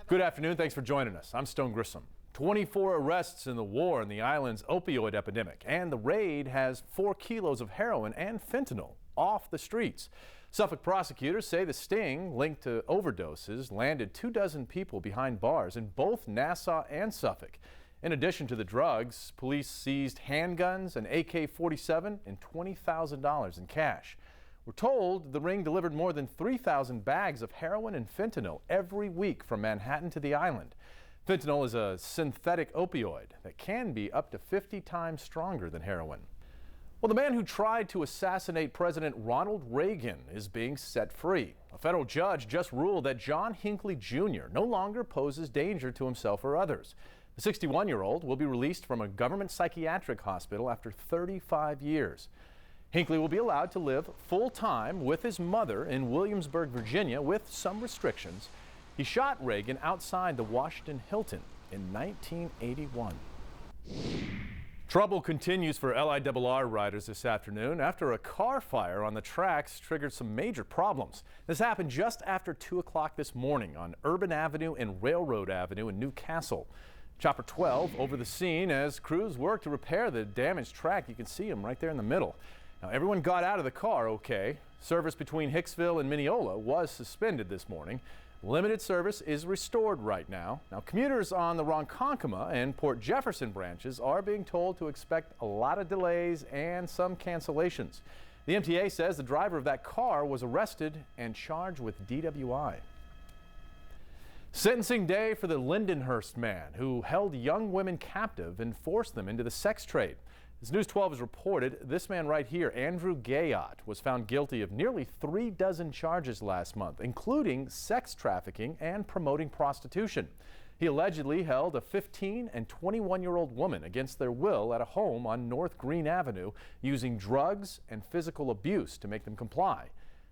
Good afternoon. Thanks for joining us. I'm Grissom. 24 arrests in the war in the island's opioid epidemic, and the raid has 4 kilos of heroin and fentanyl off the streets. Suffolk prosecutors say the sting linked to overdoses landed 24 people behind bars in both Nassau and Suffolk. In addition to the drugs, police seized handguns, an AK-47, and $20,000 in cash. We're told the ring delivered more than 3,000 bags of heroin and fentanyl every week from Manhattan to the island. Fentanyl is a synthetic opioid that can be up to 50 times stronger than heroin. Well, the man who tried to assassinate President Ronald Reagan is being set free. A federal judge just ruled that John Hinckley Jr. no longer poses danger to himself or others. The 61-year-old will be released from a government psychiatric hospital after 35 years. Hinckley will be allowed to live full-time with his mother in Williamsburg, Virginia, with some restrictions. He shot Reagan outside the Washington Hilton in 1981. Trouble continues for LIRR riders this afternoon after a car fire on the tracks triggered some major problems. This happened just after 2 o'clock this morning on Urban Avenue and Railroad Avenue in New Castle. Chopper 12 over the scene as crews work to repair the damaged track. You can see him right there in the middle. Now, everyone got out of the car okay. Service between Hicksville and Mineola was suspended this morning. Limited service is restored right now. Now, commuters on the Ronkonkoma and Port Jefferson branches are being told to expect a lot of delays and some cancellations. The MTA says the driver of that car was arrested and charged with DWI. Sentencing day for the Lindenhurst man who held young women captive and forced them into the sex trade. As News 12 has reported, this man right here, Andrew Gayot, was found guilty of nearly 3 dozen charges last month, including sex trafficking and promoting prostitution. He allegedly held a 15 and 21-year-old woman against their will at a home on North Green Avenue, using drugs and physical abuse to make them comply.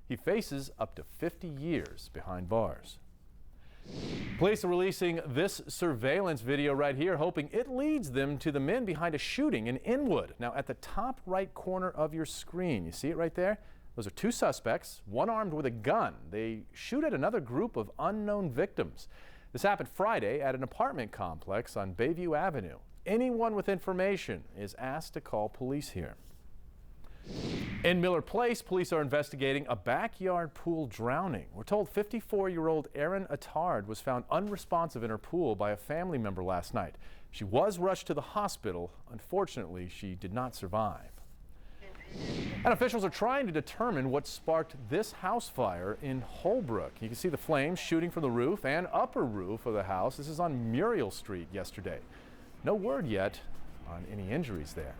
He faces up to 50 years behind bars. Police are releasing this surveillance video right here, hoping it leads them to the men behind a shooting in Inwood. Now, at the top right corner of your screen, you see it right there? Those are 2 suspects, one armed with a gun. They shoot at another group of unknown victims. This happened Friday at an apartment complex on Bayview Avenue. Anyone with information is asked to call police here. In Miller Place, police are investigating a backyard pool drowning. We're told 54-year-old Erin Attard was found unresponsive in her pool by a family member last night. She was rushed to the hospital. Unfortunately, she did not survive. And officials are trying to determine what sparked this house fire in Holbrook. You can see the flames shooting from the roof and upper roof of the house. This is on Muriel Street yesterday. No word yet on any injuries there.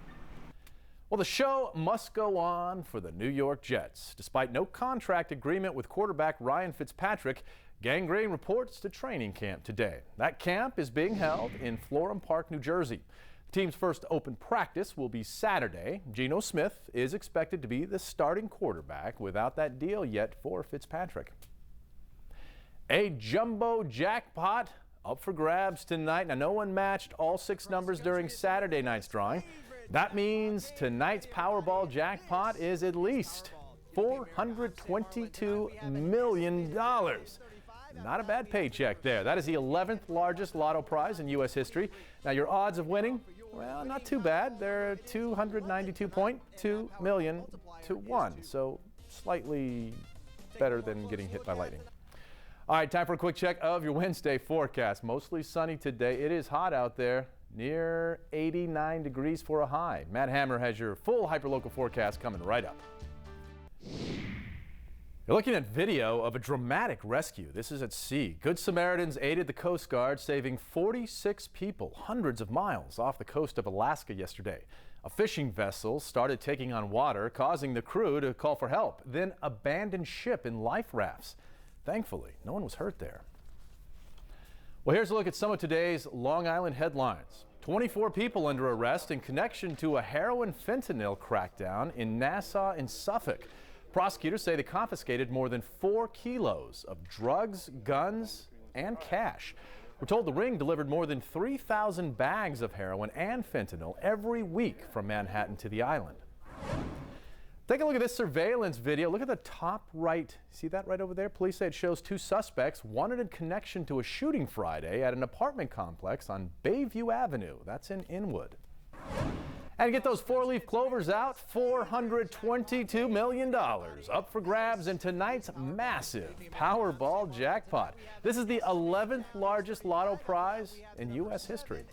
Well, the show must go on for the New York Jets. Despite no contract agreement with quarterback Ryan Fitzpatrick, Gang Green reports to training camp today. That camp is being held in Florham Park, New Jersey. The team's first open practice will be Saturday. Geno Smith is expected to be the starting quarterback without that deal yet for Fitzpatrick. A jumbo jackpot up for grabs tonight. Now, no one matched all 6 numbers during Saturday night's drawing. That means tonight's Powerball jackpot is at least $422 million. Not a bad paycheck there. That is the 11th largest lotto prize in U.S. history. Now, your odds of winning, well, not too bad. They're 292.2 million to 1, so slightly better than getting hit by lightning. All right, time for a quick check of your Wednesday forecast. Mostly sunny today. It is hot out there. Near 89 degrees for a high. Matt Hammer has your full hyperlocal forecast coming right up. You're looking at video of a dramatic rescue. This is at sea. Good Samaritans aided the Coast Guard, saving 46 people hundreds of miles off the coast of Alaska yesterday. A fishing vessel started taking on water, causing the crew to call for help, then abandon ship in life rafts. Thankfully, no one was hurt there. Well, here's a look at some of today's Long Island headlines. 24 people under arrest in connection to a heroin fentanyl crackdown in Nassau and Suffolk. Prosecutors say they confiscated more than 4 kilos of drugs, guns, and cash. We're told the ring delivered more than 3,000 bags of heroin and fentanyl every week from Manhattan to the island. Take a look at this surveillance video. Look at the top right. See that right over there? Police say it shows two suspects wanted in connection to a shooting Friday at an apartment complex on Bayview Avenue. That's in Inwood. And get those four-leaf clovers out. $422 million up for grabs in tonight's massive Powerball jackpot. This is the 11th largest lotto prize in U.S. history.